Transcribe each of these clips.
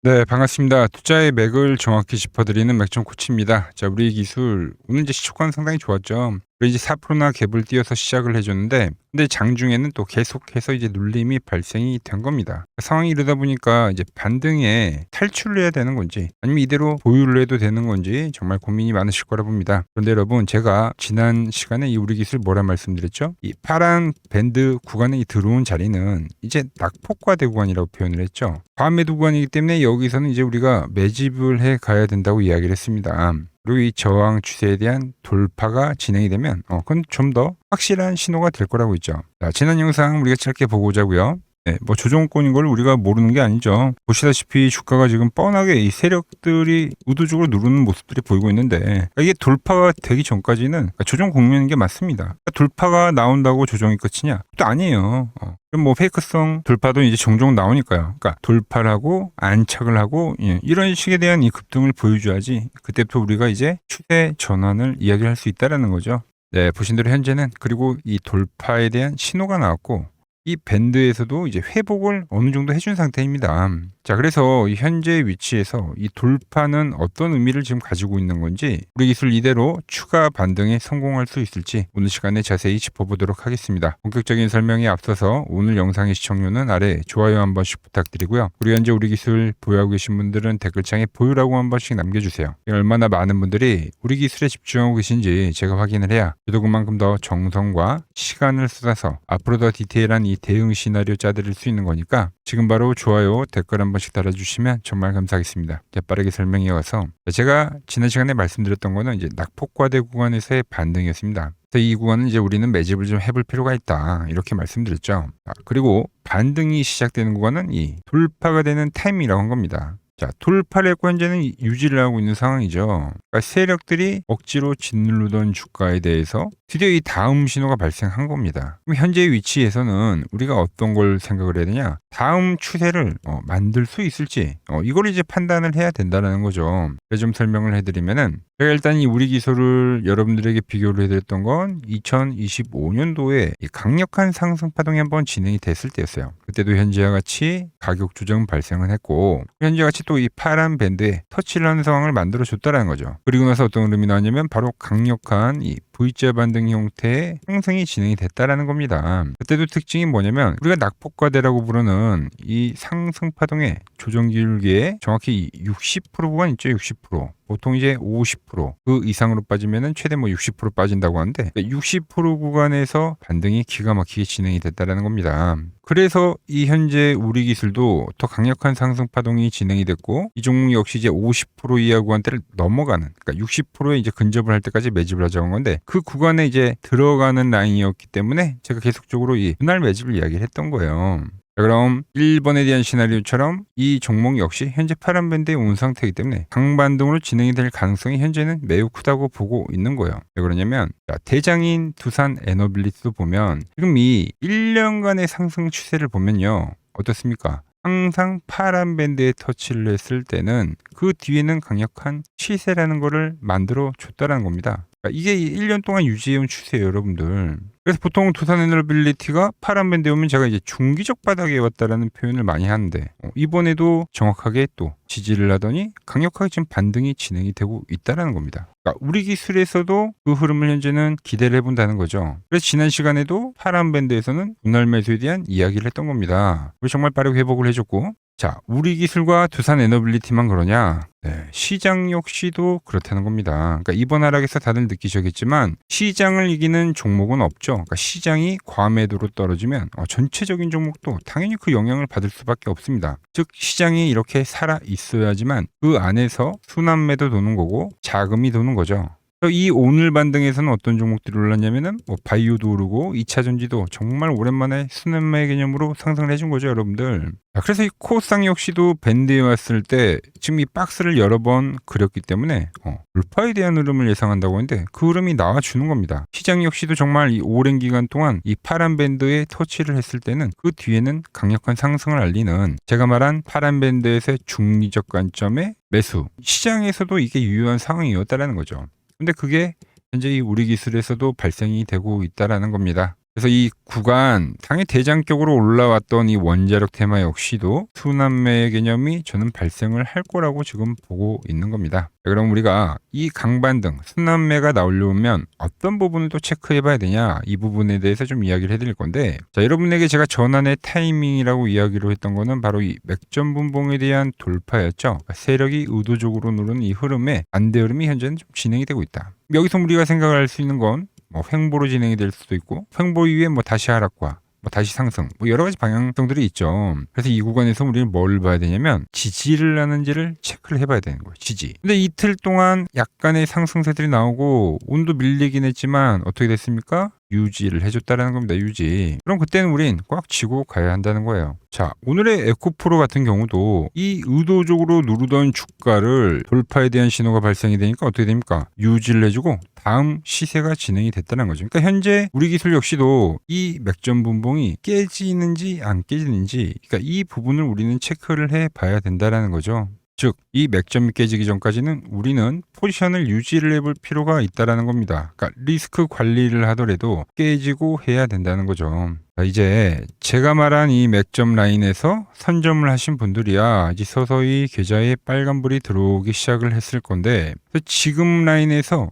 네, 반갑습니다. 투자의 맥을 정확히 짚어드리는 맥점 코치입니다. 자, 우리 기술 오늘 이제 시초가는 상당히 좋았죠. 그리고 이제 4%나 갭을 띄어서 시작을 해줬는데, 근데 장중에는 또 계속해서 이제 눌림이 발생이 된 겁니다. 상황이 이러다 보니까 이제 반등에 탈출을 해야 되는 건지, 아니면 이대로 보유를 해도 되는 건지 정말 고민이 많으실 거라 봅니다. 그런데 여러분, 제가 지난 시간에 이 우리 기술 뭐라 말씀드렸죠? 이 파란 밴드 구간에 들어온 자리는 이제 낙폭과대 구간이라고 표현을 했죠. 과매도 구간이기 때문에 여기서는 이제 우리가 매집을 해 가야 된다고 이야기를 했습니다. 그리고 이 저항 추세에 대한 돌파가 진행이 되면 그건 좀 더 확실한 신호가 될 거라고 있죠. 자, 지난 영상 우리가 짧게 보고 오자고요. 네, 뭐 조정권인 걸 우리가 모르는 게 아니죠. 보시다시피 주가가 지금 뻔하게 이 세력들이 의도적으로 누르는 모습들이 보이고 있는데, 이게 돌파가 되기 전까지는 조정 국면인 게 맞습니다. 돌파가 나온다고 조정이 끝이냐? 또 아니에요. 그럼 뭐 페이크성 돌파도 이제 종종 나오니까요. 그러니까 돌파를 하고 안착을 하고 이런 식에 대한 이 급등을 보여줘야지 그때부터 우리가 이제 추세 전환을 이야기할 수 있다라는 거죠. 네, 보신 대로 현재는 그리고 이 돌파에 대한 신호가 나왔고, 이 밴드에서도 이제 회복을 어느 정도 해준 상태입니다. 자, 그래서 이 현재 위치에서 이 돌파는 어떤 의미를 지금 가지고 있는 건지, 우리 기술 이대로 추가 반등에 성공할 수 있을지 오늘 시간에 자세히 짚어보도록 하겠습니다. 본격적인 설명에 앞서서 오늘 영상의 시청료는 아래 좋아요 한 번씩 부탁드리고요. 그리고 현재 우리 기술 보유하고 계신 분들은 댓글창에 보유라고 한 번씩 남겨주세요. 얼마나 많은 분들이 우리 기술에 집중하고 계신지 제가 확인을 해야 저도 그만큼 더 정성과 시간을 쏟아서 앞으로 더 디테일한 이 대응 시나리오 짜드릴 수 있는 거니까 지금 바로 좋아요, 댓글 한 번씩 달아주시면 정말 감사하겠습니다. 빠르게 설명해 와서 제가 지난 시간에 말씀드렸던 거는 이제 낙폭과대 구간에서의 반등이었습니다. 그래서 이 구간은 이제 우리는 매집을 좀 해볼 필요가 있다, 이렇게 말씀드렸죠. 그리고 반등이 시작되는 구간은 이 돌파가 되는 타이밍이라고 한 겁니다. 자, 돌파를 했고 현재는 유지를 하고 있는 상황이죠. 그러니까 세력들이 억지로 짓누르던 주가에 대해서 드디어 이 다음 신호가 발생한 겁니다. 그럼 현재의 위치에서는 우리가 어떤 걸 생각을 해야 되냐? 다음 추세를 만들 수 있을지 이걸 이제 판단을 해야 된다는 거죠. 그래서 좀 설명을 해드리면은, 제가 일단 이 우리 기술을 여러분들에게 비교를 해드렸던 건 2025년도에 이 강력한 상승 파동이 한번 진행이 됐을 때였어요. 그때도 현재와 같이 가격 조정 발생을 했고, 현재와 같이 또 이 파란 밴드에 터치를 하는 상황을 만들어 줬다라는 거죠. 그리고 나서 어떤 흐름이 나왔냐면 바로 강력한 이 V자 반등 형태의 상승이 진행이 됐다라는 겁니다. 그때도 특징이 뭐냐면 우리가 낙폭과대라고 부르는 이 상승 파동의 조정 기울기에 정확히 60% 구간 있죠. 60%. 보통 이제 50%그 이상으로 빠지면은 최대 뭐 60% 빠진다고 하는데, 60% 구간에서 반등이 기가 막히게 진행이 됐다라는 겁니다. 그래서 이 현재 우리 기술도 더 강력한 상승 파동이 진행이 됐고, 이 종목 역시 이제 50% 이하 구간대를 넘어가는, 그러니까 60%에 이제 근접을 할 때까지 매집을 하자고 한 건데, 그 구간에 이제 들어가는 라인이었기 때문에 제가 계속적으로 이 분할 매집을 이야기를 했던 거예요. 자, 그럼 1번에 대한 시나리오처럼 이 종목 역시 현재 파란 밴드에 온 상태이기 때문에 강반등으로 진행이 될 가능성이 현재는 매우 크다고 보고 있는 거예요. 왜 그러냐면, 자, 대장인 두산 에너빌리티도 보면 지금 이 1년간의 상승 추세를 보면요, 어떻습니까? 항상 파란 밴드에 터치를 했을 때는 그 뒤에는 강력한 시세라는 거를 만들어 줬다라는 겁니다. 그러니까 이게 1년 동안 유지해온 추세예요, 여러분들. 그래서 보통 두산 에너빌리티가 파란 밴드에 오면 제가 이제 중기적 바닥에 왔다라는 표현을 많이 하는데, 이번에도 정확하게 또 지지를 하더니 강력하게 지금 반등이 진행이 되고 있다라는 겁니다. 그러니까 우리 기술에서도 그 흐름을 현재는 기대를 해본다는 거죠. 그래서 지난 시간에도 파란 밴드에서는 분할 매수에 대한 이야기를 했던 겁니다. 정말 빠르게 회복을 해줬고, 자, 우리 기술과 두산 에너빌리티만 그러냐? 네, 시장 역시도 그렇다는 겁니다. 그러니까 이번 하락에서 다들 느끼셨겠지만 시장을 이기는 종목은 없죠. 그러니까 시장이 과매도로 떨어지면 전체적인 종목도 당연히 그 영향을 받을 수밖에 없습니다. 즉 시장이 이렇게 살아 있어야지만 그 안에서 순환매도 도는 거고 자금이 도는 거죠. 이 오늘 반등에서는 어떤 종목들이 올랐냐면은 바이오도 오르고 2차 전지도 정말 오랜만에 순환매 개념으로 상승을 해준 거죠, 여러분들. 그래서 이 코스닥 역시도 밴드에 왔을 때 지금 이 박스를 여러 번 그렸기 때문에 돌파에 대한 흐름을 예상한다고 하는데 그 흐름이 나와주는 겁니다. 시장 역시도 정말 이 오랜 기간 동안 이 파란 밴드에 터치를 했을 때는 그 뒤에는 강력한 상승을 알리는, 제가 말한 파란 밴드에서의 중리적 관점의 매수, 시장에서도 이게 유효한 상황이었다라는 거죠. 근데 그게 현재 이 우리 기술에서도 발생이 되고 있다라는 겁니다. 그래서 이 구간 상위 대장격으로 올라왔던 이 원자력 테마 역시도 순환매의 개념이 저는 발생을 할 거라고 지금 보고 있는 겁니다. 그럼 우리가 이 강반등 순환매가 나오려면 어떤 부분을 또 체크해 봐야 되냐, 이 부분에 대해서 좀 이야기를 해드릴 건데, 자, 여러분에게 제가 전환의 타이밍이라고 이야기로 했던 거는 바로 이 맥점 분봉에 대한 돌파였죠. 그러니까 세력이 의도적으로 누른 이 흐름에 반대 흐름이 현재는 좀 진행이 되고 있다. 여기서 우리가 생각할 수 있는 건 횡보로 진행이 될 수도 있고, 횡보 이후에 다시 하락과 다시 상승, 여러 가지 방향성들이 있죠. 그래서 이 구간에서 우리는 뭘 봐야 되냐면 지지를 하는지를 체크를 해봐야 되는 거예요. 지지. 근데 이틀 동안 약간의 상승세들이 나오고 운도 밀리긴 했지만 어떻게 됐습니까? 유지를 해줬다라는 겁니다. 유지. 그럼 그때는 우린 꽉 쥐고 가야 한다는 거예요. 자, 오늘의 에코프로 같은 경우도 이 의도적으로 누르던 주가를 돌파에 대한 신호가 발생이 되니까 어떻게 됩니까? 유지를 해주고 다음 시세가 진행이 됐다는 거죠. 그러니까 현재 우리 기술 역시도 이 맥점 분봉이 깨지는지 안 깨지는지, 그러니까 이 부분을 우리는 체크를 해 봐야 된다라는 거죠. 즉, 이 맥점이 깨지기 전까지는 우리는 포지션을 유지를 해볼 필요가 있다라는 겁니다. 그러니까 리스크 관리를 하더라도 깨지고 해야 된다는 거죠. 이제 제가 말한 이 맥점 라인에서 선점을 하신 분들이야 이제 서서히 계좌에 빨간불이 들어오기 시작을 했을 건데, 지금 라인에서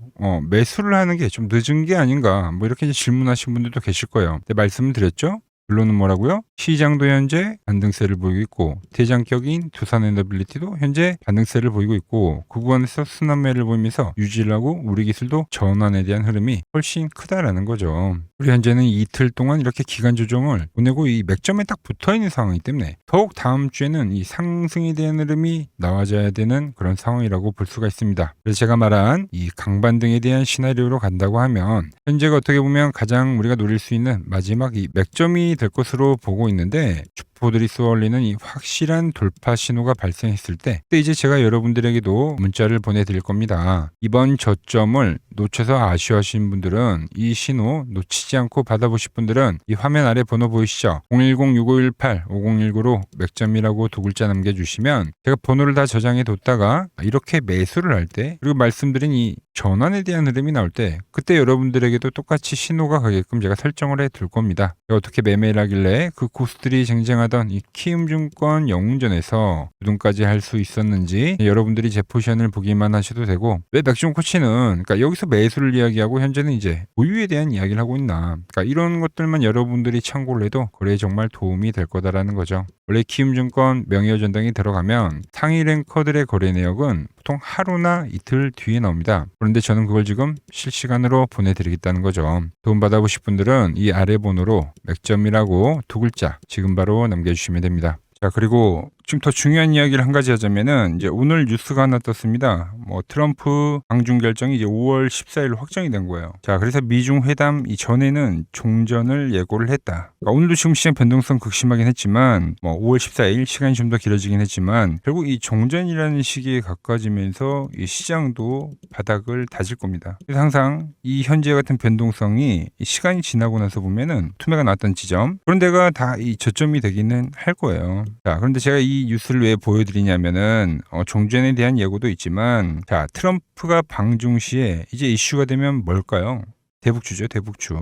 매수를 하는 게 좀 늦은 게 아닌가, 이렇게 이제 질문하신 분들도 계실 거예요. 근데 말씀을 드렸죠? 결론은 뭐라고요? 시장도 현재 반등세를 보이고 있고, 대장격인 두산에너빌리티도 현재 반등세를 보이고 있고, 그 구간에서 순환매를 보이면서 유지를 하고 우리 기술도 전환에 대한 흐름이 훨씬 크다라는 거죠. 우리 현재는 이틀 동안 이렇게 기간 조정을 보내고 이 맥점에 딱 붙어있는 상황이기 때문에 더욱 다음 주에는 이 상승에 대한 흐름이 나와줘야 되는 그런 상황이라고 볼 수가 있습니다. 그래서 제가 말한 이 강반등에 대한 시나리오로 간다고 하면 현재가 어떻게 보면 가장 우리가 노릴 수 있는 마지막 이 맥점이 될 것으로 보고 있는데, 주포들이 쏘아올리는 이 확실한 돌파 신호가 발생했을 때, 그때 이제 제가 여러분들에게도 문자를 보내드릴 겁니다. 이번 저점을 놓쳐서 아쉬워하신 분들은 이 신호 놓치지 않고 받아보실 분들은 이 화면 아래 번호 보이시죠? 010-6518-5019로 맥점이라고 두 글자 남겨주시면 제가 번호를 다 저장해 뒀다가 이렇게 매수를 할 때, 그리고 말씀드린 이 전환에 대한 흐름이 나올 때 그때 여러분들에게도 똑같이 신호가 가게끔 제가 설정을 해 둘 겁니다. 어떻게 매매를 하길래 그 고수들이 쟁쟁하던 이 키움증권 영웅전에서 우등까지 할 수 있었는지 여러분들이 제 포지션을 보기만 하셔도 되고, 왜 맥점 코치는 그러니까 여기서 매수를 이야기하고 현재는 이제 보유에 대한 이야기를 하고 있나, 그러니까 이런 것들만 여러분들이 참고를 해도 거래에 정말 도움이 될 거다라는 거죠. 원래 키움증권 명예의 전당에 들어가면 상위 랭커들의 거래 내역은 보통 하루나 이틀 뒤에 나옵니다. 그런데 저는 그걸 지금 실시간으로 보내드리겠다는 거죠. 도움 받아보실 분들은 이 아래 번호로 맥점이라고 두 글자 지금 바로 남겨주시면 됩니다. 자, 그리고 지금 더 중요한 이야기를 한 가지 하자면은 이제 오늘 뉴스가 하나 떴습니다. 트럼프 방중 결정이 이제 5월 14일 확정이 된 거예요. 자, 그래서 미중 회담 이전에는 종전을 예고를 했다. 그러니까 오늘도 지금 시장 변동성 극심하긴 했지만 5월 14일 시간이 좀 더 길어지긴 했지만 결국 이 종전이라는 시기에 가까워지면서 이 시장도 바닥을 다질 겁니다. 그래서 항상 이 현재 같은 변동성이 시간이 지나고 나서 보면은 투매가 나왔던 지점, 그런 데가 다 이 저점이 되기는 할 거예요. 자, 그런데 제가 이 뉴스를 왜 보여드리냐면은 종전에 대한 예고도 있지만, 자, 트럼프가 방중 시에 이제 이슈가 되면 뭘까요? 대북주죠, 대북주.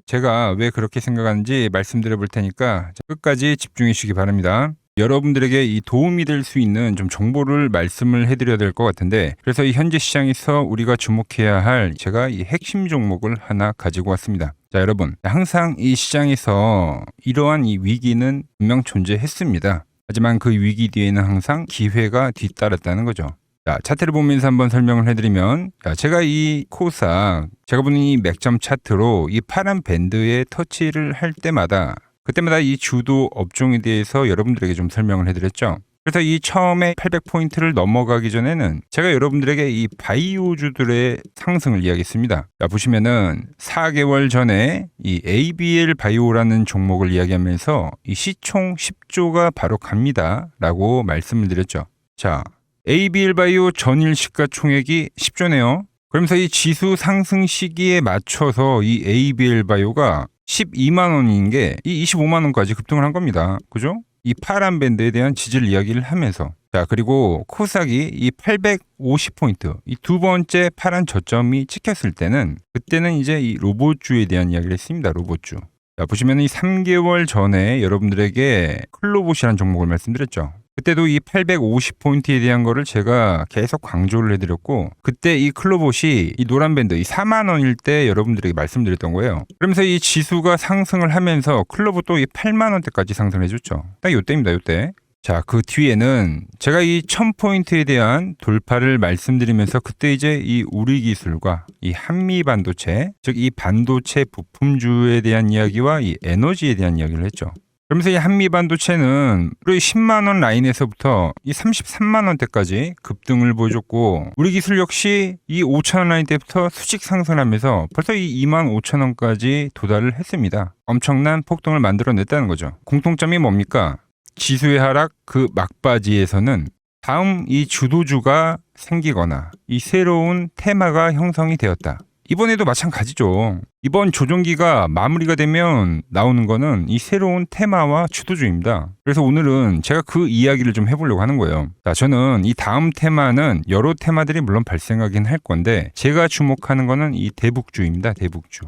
제가 왜 그렇게 생각하는지 말씀드려 볼 테니까 끝까지 집중해 주시기 바랍니다. 여러분들에게 이 도움이 될 수 있는 좀 정보를 말씀을 해드려야 될 것 같은데, 그래서 이 현재 시장에서 우리가 주목해야 할 제가 이 핵심 종목을 하나 가지고 왔습니다. 자, 여러분, 항상 이 시장에서 이러한 이 위기는 분명 존재했습니다. 하지만 그 위기 뒤에는 항상 기회가 뒤따랐다는 거죠. 자, 차트를 보면서 한번 설명을 해드리면, 자, 제가 이 코스닥, 제가 보는 이 맥점 차트로 이 파란 밴드에 터치를 할 때마다 그때마다 이 주도 업종에 대해서 여러분들에게 좀 설명을 해드렸죠. 그래서 이 처음에 800포인트를 넘어가기 전에는 제가 여러분들에게 이 바이오주들의 상승을 이야기했습니다. 자, 보시면은 4개월 전에 이 ABL 바이오라는 종목을 이야기하면서 이 시총 10조가 바로 갑니다 라고 말씀을 드렸죠. 자, ABL 바이오 전일 시가총액이 10조네요. 그러면서 이 지수 상승 시기에 맞춰서 이 ABL 바이오가 12만 원인 게 이 25만 원까지 급등을 한 겁니다. 그죠? 이 파란 밴드에 대한 지지를 이야기를 하면서, 자, 그리고 코스닥이 이 850포인트, 이 두 번째 파란 저점이 찍혔을 때는 그때는 이제 이 로봇주에 대한 이야기를 했습니다. 로봇주. 자, 보시면 이 3개월 전에 여러분들에게 클로봇이라는 종목을 말씀드렸죠. 그때도 이 850포인트에 대한 거를 제가 계속 강조를 해드렸고, 그때 이 클로봇이 이 노란 밴드 이 4만 원일 때 여러분들에게 말씀드렸던 거예요. 그러면서 이 지수가 상승을 하면서 클로봇도 이 8만 원대까지 상승을 해줬죠. 딱 요때입니다, 요때. 자, 그 뒤에는 제가 이 1000포인트에 대한 돌파를 말씀드리면서 그때 이제 이 우리기술과 이 한미반도체, 즉 이 반도체 부품주에 대한 이야기와 이 에너지에 대한 이야기를 했죠. 그러면서 이 한미반도체는 우리 10만 원 라인에서부터 이 33만 원대까지 급등을 보여줬고, 우리기술 역시 이 5천 원 라인대부터 수직 상승하면서 벌써 이 2만 5천 원까지 도달을 했습니다. 엄청난 폭등을 만들어냈다는 거죠. 공통점이 뭡니까? 지수의 하락 그 막바지에서는 다음 이 주도주가 생기거나 이 새로운 테마가 형성이 되었다. 이번에도 마찬가지죠. 이번 조정기가 마무리가 되면 나오는 거는 이 새로운 테마와 주도주입니다. 그래서 오늘은 제가 그 이야기를 좀 해보려고 하는 거예요. 자, 저는 이 다음 테마는 여러 테마들이 물론 발생하긴 할 건데, 제가 주목하는 거는 이 대북주입니다. 대북주.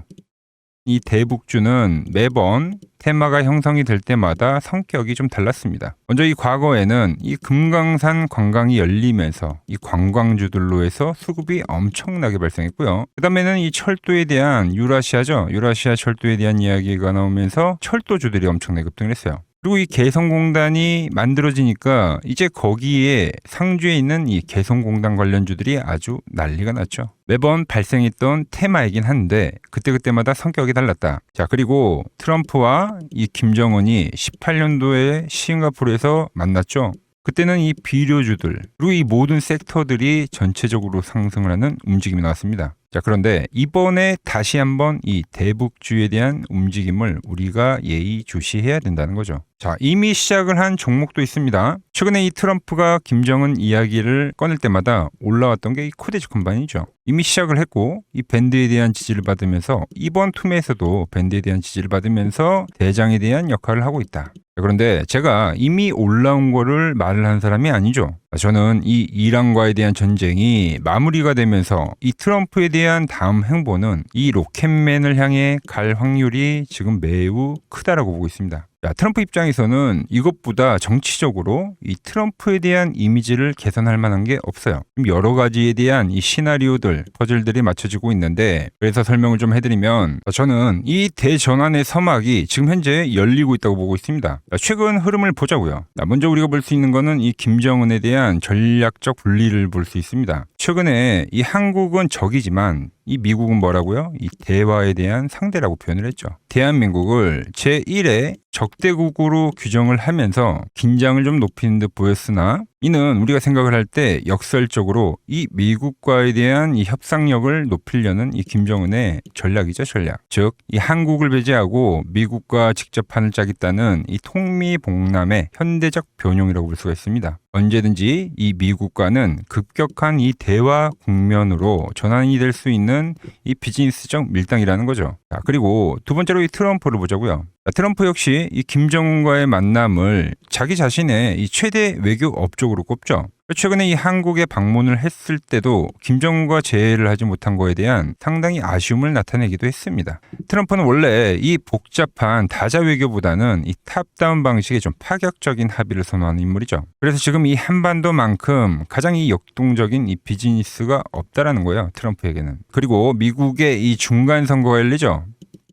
이 대북주는 매번 테마가 형성이 될 때마다 성격이 좀 달랐습니다. 먼저 이 과거에는 이 금강산 관광이 열리면서 이 관광주들로 해서 수급이 엄청나게 발생했고요. 그 다음에는 이 철도에 대한 유라시아죠. 유라시아 철도에 대한 이야기가 나오면서 철도주들이 엄청나게 급등을 했어요. 그리고 이 개성공단이 만들어지니까 이제 거기에 상주에 있는 이 개성공단 관련주들이 아주 난리가 났죠. 매번 발생했던 테마이긴 한데 그때그때마다 성격이 달랐다. 자, 그리고 트럼프와 이 김정은이 18년도에 싱가포르에서 만났죠. 그때는 이 비료주들 그리고 이 모든 섹터들이 전체적으로 상승을 하는 움직임이 나왔습니다. 자, 그런데 이번에 다시 한번 이 대북주에 대한 움직임을 우리가 예의주시해야 된다는 거죠. 자, 이미 시작을 한 종목도 있습니다. 최근에 이 트럼프가 김정은 이야기를 꺼낼 때마다 올라왔던 게 이 코데지 컴바인이죠. 이미 시작을 했고 이 밴드에 대한 지지를 받으면서 이번 투매에서도 밴드에 대한 지지를 받으면서 대장에 대한 역할을 하고 있다. 그런데 제가 이미 올라온 거를 말을 한 사람이 아니죠. 저는 이 이란과에 대한 전쟁이 마무리가 되면서 이 트럼프에 대한 다음 행보는 이 로켓맨을 향해 갈 확률이 지금 매우 크다라고 보고 있습니다. 자, 트럼프 입장에서는 이것보다 정치적으로 이 트럼프에 대한 이미지를 개선할 만한 게 없어요. 여러 가지에 대한 이 시나리오들, 퍼즐들이 맞춰지고 있는데, 그래서 설명을 좀 해드리면 저는 이 대전환의 서막이 지금 현재 열리고 있다고 보고 있습니다. 최근 흐름을 보자고요. 먼저 우리가 볼 수 있는 거는 이 김정은에 대한 전략적 분리를 볼 수 있습니다. 최근에 이 한국은 적이지만 이 미국은 뭐라고요? 이 대화에 대한 상대라고 표현을 했죠. 대한민국을 제1의 적대국으로 규정을 하면서 긴장을 좀 높이는 듯 보였으나, 이는 우리가 생각을 할 때 역설적으로 이 미국과에 대한 이 협상력을 높이려는 이 김정은의 전략이죠, 전략. 즉, 이 한국을 배제하고 미국과 직접 판을 짜겠다는 이 통미봉남의 현대적 변용이라고 볼 수가 있습니다. 언제든지 이 미국과는 급격한 이 대화 국면으로 전환이 될 수 있는 이 비즈니스적 밀당이라는 거죠. 자, 그리고 두 번째로 이 트럼프를 보자고요. 트럼프 역시 이 김정은과의 만남을 자기 자신의 이 최대 외교 업적으로 꼽죠. 최근에 이 한국에 방문을 했을 때도 김정은과 재회를 하지 못한 거에 대한 상당히 아쉬움을 나타내기도 했습니다. 트럼프는 원래 이 복잡한 다자 외교보다는 이 탑다운 방식의 좀 파격적인 합의를 선호하는 인물이죠. 그래서 지금 이 한반도만큼 가장 이 역동적인 이 비즈니스가 없다라는 거예요, 트럼프에게는. 그리고 미국의 이 중간 선거가 열리죠.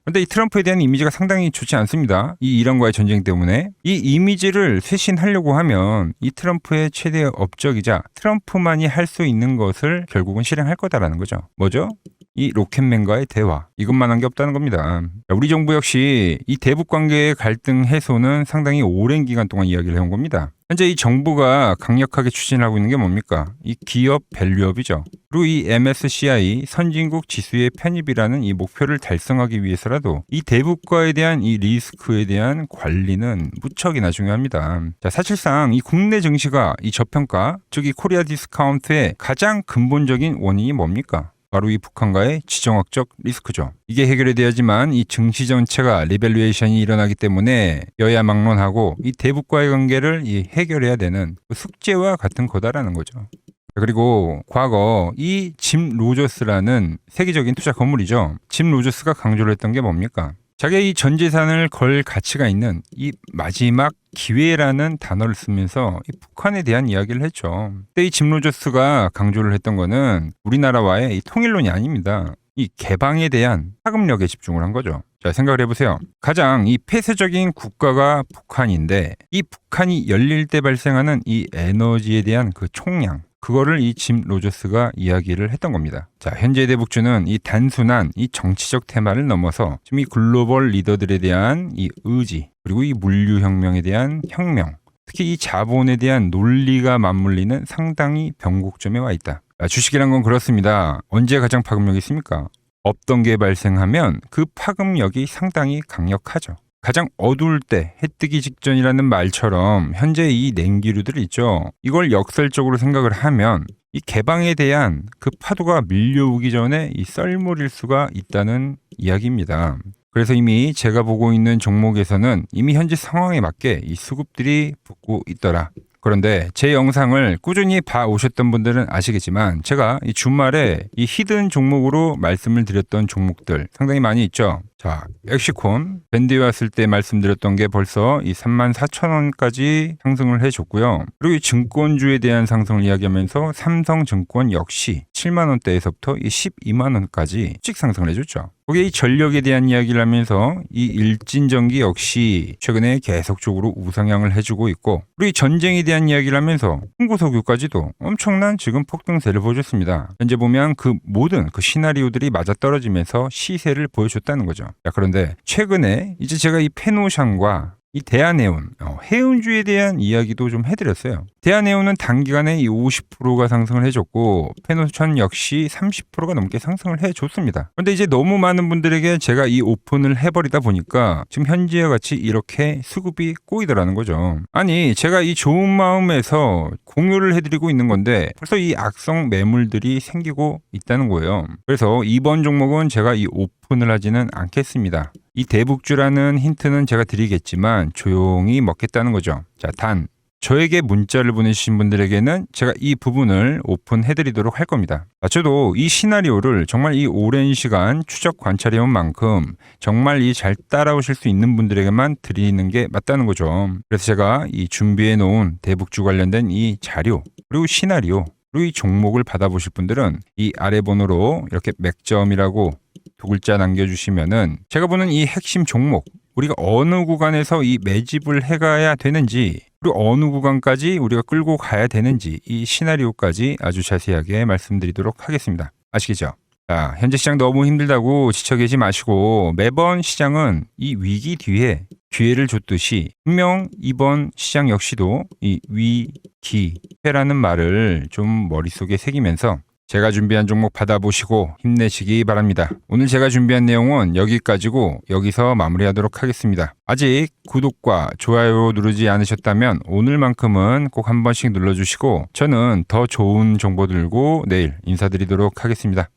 그런데 이 트럼프에 대한 이미지가 상당히 좋지 않습니다. 이 이란과의 전쟁 때문에. 이 이미지를 쇄신하려고 하면 이 트럼프의 최대 업적이자 트럼프만이 할 수 있는 것을 결국은 실행할 거다라는 거죠. 뭐죠? 이 로켓맨과의 대화. 이것만 한 게 없다는 겁니다. 우리 정부 역시 이 대북 관계의 갈등 해소는 상당히 오랜 기간 동안 이야기를 해온 겁니다. 현재 이 정부가 강력하게 추진하고 있는 게 뭡니까? 이 기업 밸류업이죠. 그리고 이 MSCI 선진국 지수의 편입이라는 이 목표를 달성하기 위해서라도 이 대북과에 대한 이 리스크에 대한 관리는 무척이나 중요합니다. 자, 사실상 이 국내 증시가 이 저평가, 즉 이 코리아 디스카운트의 가장 근본적인 원인이 뭡니까? 바로 이 북한과의 지정학적 리스크죠. 이게 해결이 돼야지만 이 증시 전체가 리밸류에이션이 일어나기 때문에 여야 막론하고 이 대북과의 관계를 이 해결해야 되는 숙제와 같은 거다라는 거죠. 그리고 과거 이 짐 로저스라는 세계적인 투자 건물이죠. 짐 로저스가 강조를 했던 게 뭡니까? 자기의 이 전 재산을 걸 가치가 있는 이 마지막 기회라는 단어를 쓰면서 이 북한에 대한 이야기를 했죠. 그때 이 짐 로저스가 강조를 했던 거는 우리나라와의 이 통일론이 아닙니다. 이 개방에 대한 파급력에 집중을 한 거죠. 자, 생각을 해보세요. 가장 이 폐쇄적인 국가가 북한인데 이 북한이 열릴 때 발생하는 이 에너지에 대한 그 총량, 그거를 이 짐 로저스가 이야기를 했던 겁니다. 자, 현재 대북주는 이 단순한 이 정치적 테마를 넘어서 지금 이 글로벌 리더들에 대한 이 의지, 그리고 이 물류혁명에 대한 혁명, 특히 이 자본에 대한 논리가 맞물리는 상당히 변곡점에 와 있다. 주식이란 건 그렇습니다. 언제 가장 파급력이 있습니까? 없던 게 발생하면 그 파급력이 상당히 강력하죠. 가장 어두울 때 해 뜨기 직전이라는 말처럼 현재 이 냉기류들 있죠. 이걸 역설적으로 생각을 하면 이 개방에 대한 그 파도가 밀려오기 전에 이 썰물일 수가 있다는 이야기입니다. 그래서 이미 제가 보고 있는 종목에서는 이미 현재 상황에 맞게 이 수급들이 붙고 있더라. 그런데 제 영상을 꾸준히 봐오셨던 분들은 아시겠지만 제가 이 주말에 이 히든 종목으로 말씀을 드렸던 종목들 상당히 많이 있죠. 자, 엑시콘 밴드에 왔을 때 말씀드렸던 게 벌써 이 34,000원까지 상승을 해줬고요. 그리고 이 증권주에 대한 상승을 이야기하면서 삼성증권 역시 7만원대에서부터 이 12만원까지 일찍 상승을 해줬죠. 거기에 이 전력에 대한 이야기를 하면서 이 일진전기 역시 최근에 계속적으로 우상향을 해주고 있고, 그리고 이 전쟁에 대한 이야기를 하면서 홍보석유까지도 엄청난 지금 폭등세를 보여줬습니다. 현재 보면 그 모든 그 시나리오들이 맞아떨어지면서 시세를 보여줬다는 거죠. 자, 그런데 최근에 이제 제가 이 페노샹과 이 대한해운, 해운주에 대한 이야기도 좀 해드렸어요. 대한해운은 단기간에 이 50%가 상승을 해줬고 페노션 역시 30%가 넘게 상승을 해줬습니다. 그런데 이제 너무 많은 분들에게 제가 이 오픈을 해버리다 보니까 지금 현재와 같이 이렇게 수급이 꼬이더라는 거죠. 아니, 제가 이 좋은 마음에서 공유를 해드리고 있는 건데 벌써 이 악성 매물들이 생기고 있다는 거예요. 그래서 이번 종목은 제가 이 오픈을 하지는 않겠습니다. 이 대북주라는 힌트는 제가 드리겠지만 조용히 먹겠다는 거죠. 자, 단 저에게 문자를 보내주신 분들에게는 제가 이 부분을 오픈해드리도록 할 겁니다. 저도 이 시나리오를 정말 이 오랜 시간 추적 관찰해온 만큼 정말 이 잘 따라오실 수 있는 분들에게만 드리는 게 맞다는 거죠. 그래서 제가 이 준비해놓은 대북주 관련된 이 자료, 그리고 시나리오, 그리고 이 종목을 받아보실 분들은 이 아래 번호로 이렇게 맥점이라고 두 글자 남겨주시면은 제가 보는 이 핵심 종목, 우리가 어느 구간에서 이 매집을 해가야 되는지, 그리고 어느 구간까지 우리가 끌고 가야 되는지 이 시나리오까지 아주 자세하게 말씀드리도록 하겠습니다. 아시겠죠? 자, 현재 시장 너무 힘들다고 지쳐 계시 마시고 매번 시장은 이 위기 뒤에 기회를 줬듯이 분명 이번 시장 역시도 이 위기회라는 말을 좀 머릿속에 새기면서 제가 준비한 종목 받아보시고 힘내시기 바랍니다. 오늘 제가 준비한 내용은 여기까지고 여기서 마무리하도록 하겠습니다. 아직 구독과 좋아요 누르지 않으셨다면 오늘만큼은 꼭 한 번씩 눌러주시고 저는 더 좋은 정보 들고 내일 인사드리도록 하겠습니다.